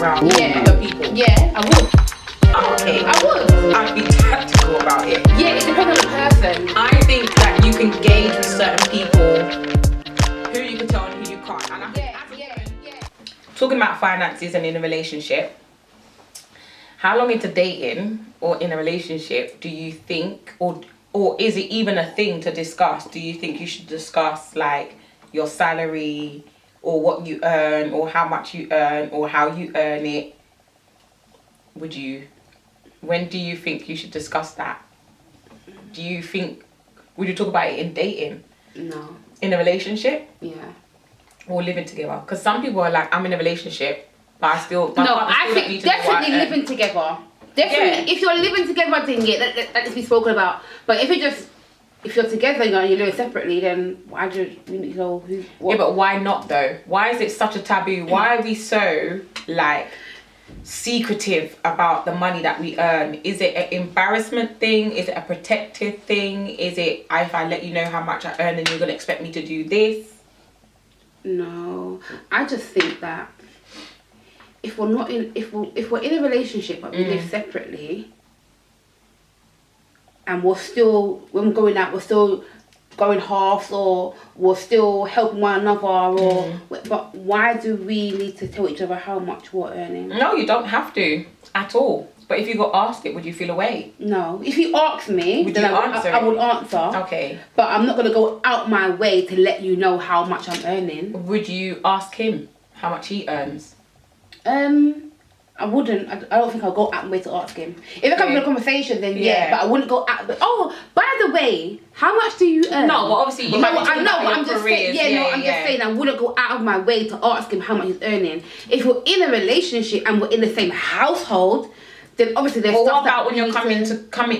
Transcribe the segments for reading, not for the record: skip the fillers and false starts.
around Yeah. other people? Yeah, I would. Okay. I would. I'd be tactical about it. Yeah, it depends on the person. I think that you can gauge with certain people who you can tell and who you can't. And I think Yeah. talking about finances and in a relationship, how long into dating or in a relationship do you think, or is it even a thing to discuss? Do you think you should discuss like your salary or what you earn or how much you earn or how you earn it? When do you think you should discuss that? Would you talk about it in dating? No. In a relationship? Yeah. Or living together? Because some people are like, I'm in a relationship, but I still... I think definitely living together. Definitely, if you're living together, then yeah, that needs to be spoken about. But if you're together and you're living separately, then why do you need to know who... What? Yeah, but why not though? Why is it such a taboo? Why are we so, like, secretive about the money that we earn? Is it an embarrassment thing? Is it a protective thing? Is it, if I let you know how much I earn, then you're going to expect me to do this? No, I just think that if we're in a relationship but we live separately, and when we're going out, we're still going halves, or we're still helping one another, but why do we need to tell each other how much we're earning? No, you don't have to at all. But if you got asked it, would you feel away? No. If you ask me, then I would answer. Okay. But I'm not going to go out my way to let you know how much I'm earning. Would you ask him how much he earns? I wouldn't. I don't think I'll go out my way to ask him. If it comes to a conversation, then yeah. But I wouldn't go out. Oh, by the way, how much do you earn? No, well, obviously you I know, but I'm just saying. I'm just saying I wouldn't go out of my way to ask him how much he's earning. If we're in a relationship and we're in the same household, then obviously there's. Well, what about when you're coming?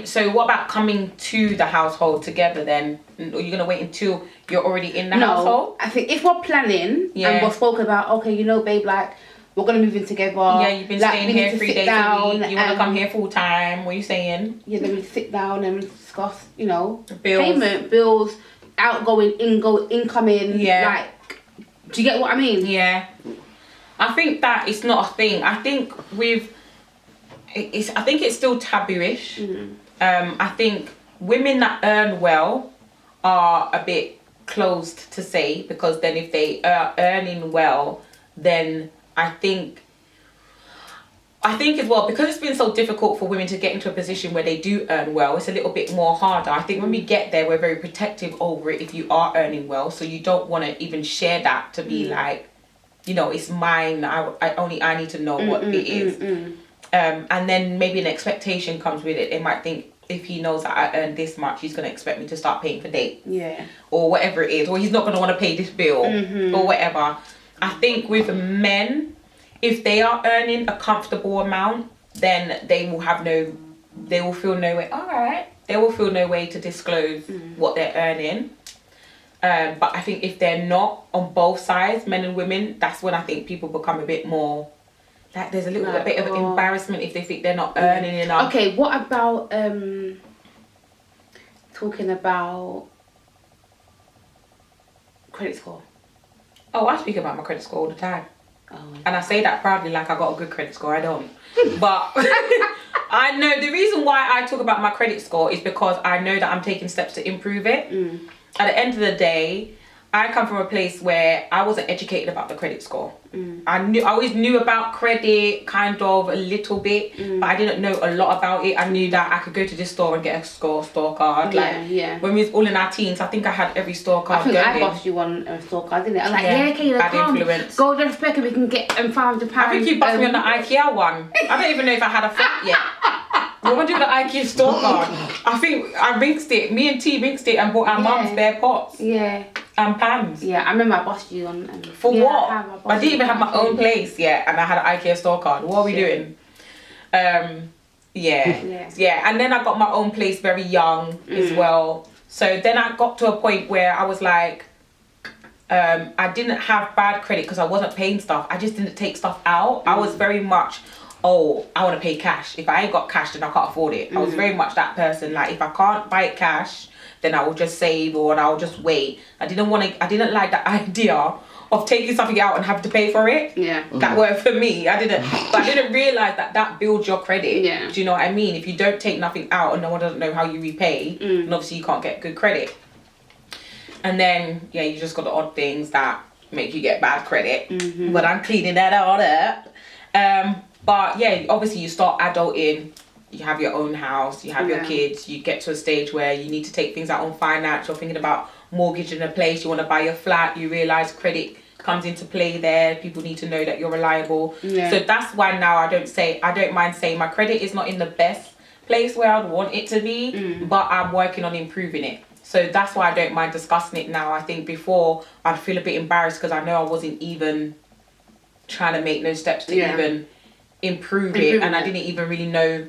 So what about coming to the household together then? Are you gonna wait until you're already in the household? I think if we're planning and we're spoken about, okay, you know, babe, like, we're gonna move in together. Yeah, you've been staying here 3 days a week. You wanna come here full time? What are you saying? Yeah, then we sit down and discuss, you know, bills. Payment, bills, outgoing, incoming. Yeah. Like, do you get what I mean? Yeah. I think that it's not a thing. I think it's still taboo-ish. I think women that earn well are a bit closed to say, because then if they are earning well, then I think as well, because it's been so difficult for women to get into a position where they do earn well, it's a little bit more harder. I think when we get there, we're very protective over it if you are earning well, so you don't want to even share that to be like, you know, it's mine, I need to know what it is. And then maybe an expectation comes with it. They might think, if he knows that I earn this much, he's going to expect me to start paying for dates. Yeah. Or whatever it is. Or he's not going to want to pay this bill. Or whatever. I think with men, if they are earning a comfortable amount, then they will feel no way. Alright. They will feel no way to disclose what they're earning. But I think if they're not, on both sides, men and women, that's when I think people become a bit more... Like, there's a little bit of embarrassment if they think they're not earning enough. Okay, what about talking about credit score? Oh, I speak about my credit score all the time. Oh. And I say that proudly like I got a good credit score. I don't. But I know the reason why I talk about my credit score is because I know that I'm taking steps to improve it. At the end of the day, I come from a place where I wasn't educated about the credit score. I always knew about credit, kind of a little bit, but I didn't know a lot about it. I knew that I could go to this store and get a store card. When we was all in our teens, I think I had every store card. I think I bossed you on a store card, didn't it? I was like, okay, bad influence. Go to the spec and we can get £500. I think you bossed me on the IKEA one. I don't even know if I had a flat yet. We went to the IKEA store card. I think I rinsed it. Me and T rinsed it and bought our mum's bare pots. Yeah. And pans. Yeah, I remember I bossed you on. For what? I didn't even have my own place yet, and I had an IKEA store card. What are we doing? Yeah. And then I got my own place very young as well. So then I got to a point where I was like, I didn't have bad credit because I wasn't paying stuff. I just didn't take stuff out. I was very much, I want to pay cash. If I ain't got cash, then I can't afford it. I was very much that person. Like, if I can't buy it cash, then I will just save, or I'll just wait. I didn't like the idea of taking something out and having to pay for it. Yeah. That worked for me. I didn't realize that builds your credit. Yeah. Do you know what I mean? If you don't take nothing out and no one doesn't know how you repay, then obviously you can't get good credit. And then you just got the odd things that make you get bad credit. But I'm cleaning that all up. But yeah, obviously you start adulting. You have your own house, you have your kids, you get to a stage where you need to take things out on finance, you're thinking about mortgaging a place, you want to buy your flat, you realise credit comes into play there, people need to know that you're reliable. So that's why now I don't mind saying my credit is not in the best place where I'd want it to be, but I'm working on improving it. So that's why I don't mind discussing it now. I think before I'd feel a bit embarrassed because I know I wasn't even trying to make no steps to even improve it, and I didn't even really know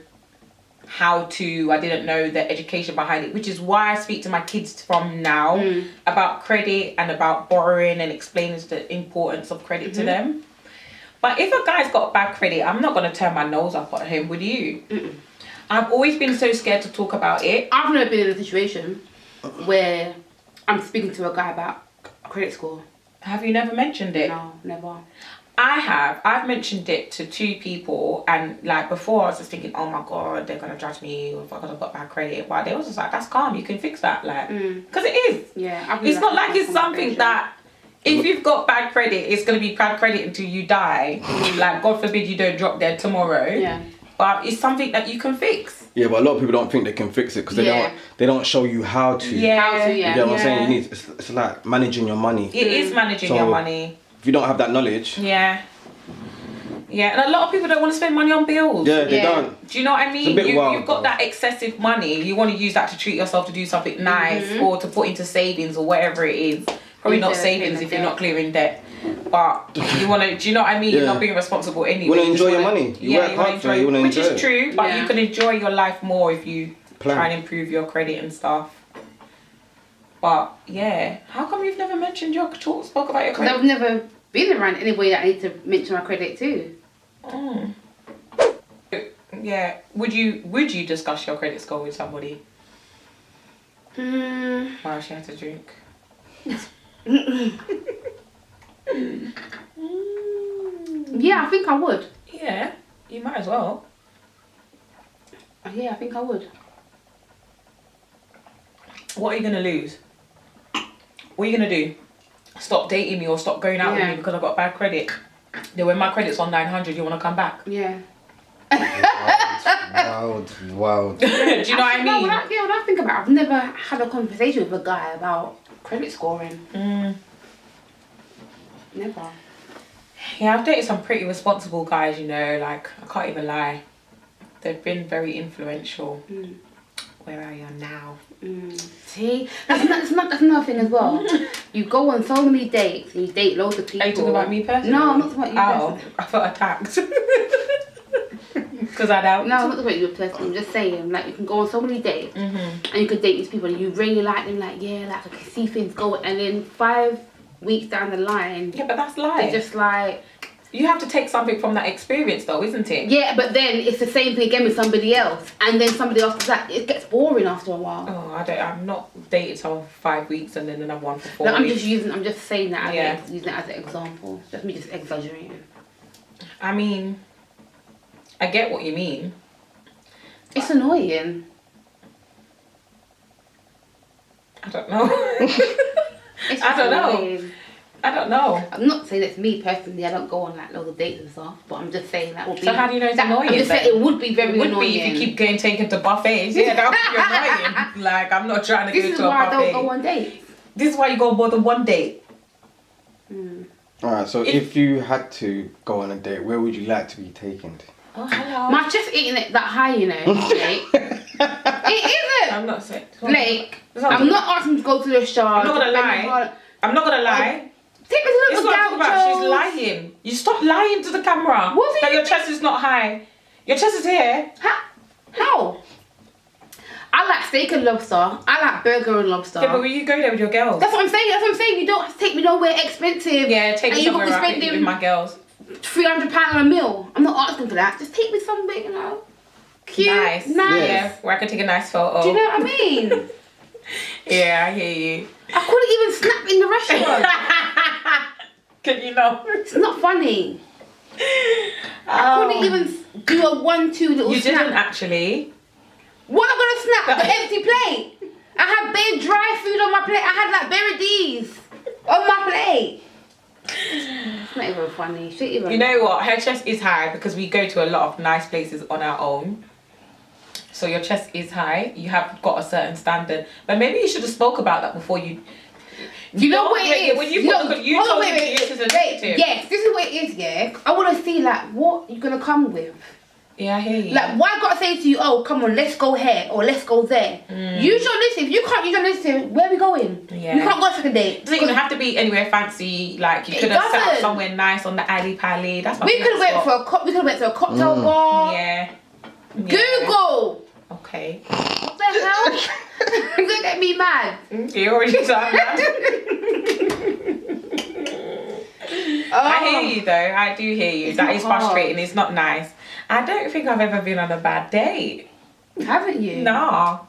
I didn't know the education behind it, which is why I speak to my kids from now about credit and about borrowing and explaining the importance of credit to them. But if a guy's got bad credit, I'm not going to turn my nose up at him, would you? I've always been so scared to talk about it. I've never been in a situation where I'm speaking to a guy about a credit score. Have you never mentioned it? No, never. I've mentioned it to 2 people, and like before I was just thinking, oh my god, they're gonna judge me if I've got bad credit, but they was just like, that's calm, you can fix that, like, because it is. Yeah, it's not like it's something that if you've got bad credit, it's gonna be bad credit until you die. Like, God forbid you don't drop dead tomorrow. Yeah. But it's something that you can fix. Yeah, but a lot of people don't think they can fix it because they don't show you how to. How to, You get what I'm saying? It's like managing your money. It is managing your money. If you don't have that knowledge. Yeah, and a lot of people don't want to spend money on bills. Yeah, they don't. Do you know what I mean? It's a bit wild, you've got that excessive money. You want to use that to treat yourself, to do something nice, or to put into savings or whatever it is. Probably not savings if you're not clearing debt. But you want to, do you know what I mean? You're not being responsible anyway. You want to enjoy your money. You work hard for it, you want to enjoy it. Which is true, but you can enjoy your life more if you try and improve your credit and stuff. But yeah, how come you've never mentioned spoke about your credit? I've never been around anybody that I need to mention my credit to. Yeah, would you discuss your credit score with somebody? Wow, she had to drink. Yeah, I think I would. Yeah, you might as well. Yeah, I think I would. What are you gonna lose? What are you gonna do? Stop dating me or stop going out with me because I've got bad credit? Then when my credit's on 900, you want to come back? Yeah. Wild. Do you know what I mean? When I think about it, I've never had a conversation with a guy about credit scoring. Never. Yeah, I've dated some pretty responsible guys, you know, like, I can't even lie. They've been very influential. Where I am now. See? That's another thing as well. You go on so many dates and you date loads of people. Are you talking about me personally? No, I'm not talking about you personally. I felt attacked. Because I doubt. No, I'm not talking about you personally. I'm just saying, like, you can go on so many dates and you could date these people and you really like them, like, I can see things going, and then 5 weeks down the line. Yeah, but that's life. They're just like. You have to take something from that experience though, isn't it? Yeah, but then it's the same thing again with somebody else. And then somebody else does that. It gets boring after a while. Oh, I'm not dated someone for 5 weeks and then another one for 4 No, weeks. I'm just saying that using it as an example. Just me just exaggerating. I mean, I get what you mean. It's annoying. I don't know. I don't know. I don't know. I'm not saying it's me personally. I don't go on like loads of dates and stuff. But I'm just saying that would be. So how do you know it's annoying? I'm just saying it would be very annoying. It would be if you keep getting taken to buffets. Yeah, that would be annoying. Like, I'm not trying to go to a buffet. This is why I don't go on dates. This is why you go on more than one date. Alright, so if you had to go on a date, where would you like to be taken? Oh, hello. My chest ain't it that high, you know. Like, it isn't. I'm not saying. Like, I'm not asking to go to the show. I'm not gonna lie. I'm not gonna lie. Take me to This is little what I'm talking about. She's gauchos. lying. You stop lying to the camera. What That your chest is not high. Your chest is here. How? I like steak and lobster. I like burger and lobster. Yeah, but will you go there with your girls? That's what I'm saying. You don't have to take me nowhere expensive. Yeah, take me somewhere out with my girls. £300 on a meal. I'm not asking for that. Just take me somewhere, you know. Cute. Nice. Yeah, where I can take a nice photo. Do you know what I mean? Yeah, I hear you. I couldn't even snap in the restaurant. Can you know? It's not funny. I couldn't even do a 1-2 little You snap. didn't actually. What am I gonna snap? The empty plate. I had bare dry food on my plate. I had like bare D's on my plate. It's not even funny. Shit even. You know what? Her chest is high because we go to a lot of nice places on our own. So your chest is high. You have got a certain standard. But maybe you should have spoke about that before you. You know what it is? When you told me this is a negative. Yes, this is what it is, yeah. I want to see like what you're gonna come with. Yeah, I hear you. Like, why I gotta say to you, oh, come on, let's go here or let's go there? Use your initiative. If you can't use your initiative, where are we going? Yeah. You can't go on second date. It doesn't even have to be anywhere fancy. Like, you could have sat up somewhere nice on the alley pally. That's my We could have went for we could have went to a cocktail bar. Yeah. Google. Okay. What the hell? You're gonna get me mad. You already done that. I hear you though. I do hear you. That is frustrating. It's not nice. I don't think I've ever been on a bad date. Haven't you? Nah.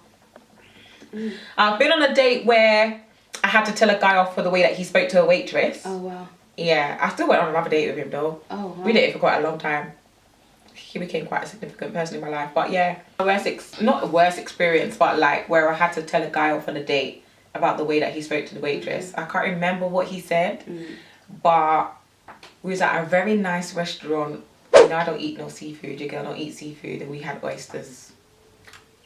I've been on a date where I had to tell a guy off for the way that he spoke to a waitress. Oh wow. Yeah, I still went on another date with him though. Oh wow. We dated for quite a long time. He became quite a significant person in my life. But yeah, not a worst experience, but like where I had to tell a guy off on a date about the way that he spoke to the waitress. I can't remember what he said, but we was at a very nice restaurant. You know, I don't eat no seafood. Your girl don't eat seafood, and we had oysters.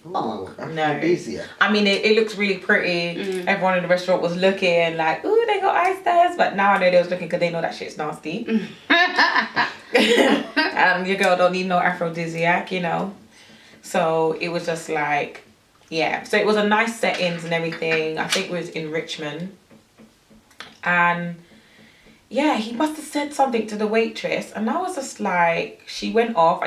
Oh, No. aphrodisiac. I mean, it looks really pretty. Everyone in the restaurant was looking like, ooh, they got oysters. But now I know they was looking because they know that shit's nasty. Your girl don't need no aphrodisiac, you know. So it was just like, yeah. So it was a nice settings and everything. I think it was in Richmond. And yeah, he must have said something to the waitress. And I was just like, she went off.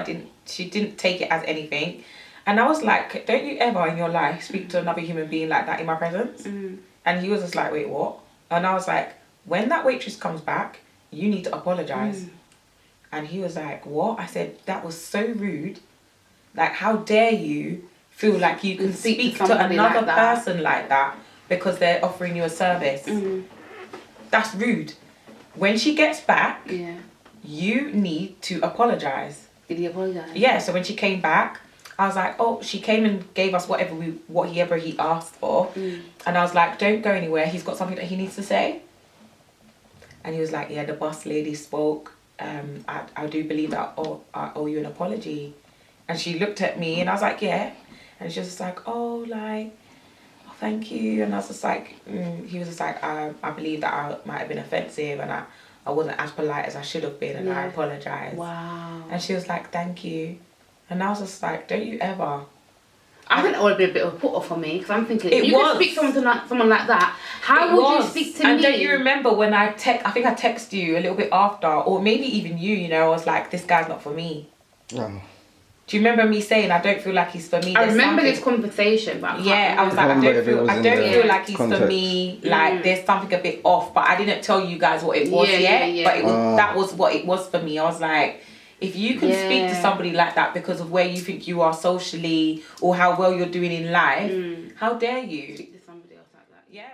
She didn't take it as anything. And I was like, don't you ever in your life speak to another human being like that in my presence? And he was just like, wait, what? And I was like, when that waitress comes back, you need to apologize. And he was like, what? I said, that was so rude. Like, how dare you feel like you can speak to another person like that because they're offering you a service? That's rude. When she gets back, you need to apologize. Did he apologize? Yeah, so when she came back, I was like, oh, she came and gave us whatever he asked for. And I was like, don't go anywhere. He's got something that he needs to say. And he was like, yeah, the boss lady spoke. I do believe that I owe you an apology. And she looked at me and I was like, yeah. And she was just like, oh, thank you. And I was just like, he was just like, I believe that I might have been offensive and I wasn't as polite as I should have been and I apologize. Wow. And she was like, thank you. And I was just like, don't you ever. I think that would be a bit of a put off for me because I'm thinking, It if you was. could speak to someone like that, how would you speak to me? And don't you remember when I think I texted you a little bit after, or maybe even you, you know, I was like, this guy's not for me. Oh. Do you remember me saying, I don't feel like he's for me? I There's remember something- this conversation, but Yeah, I was like, I remember don't if it was feel in the like he's for context. me. Like, there's something a bit off, but I didn't tell you guys what it was Yeah, yet. yeah. But it was, that was what it was for me. I was like, if you can speak to somebody like that because of where you think you are socially or how well you're doing in life, how dare you? Speak to somebody else like that. Yeah.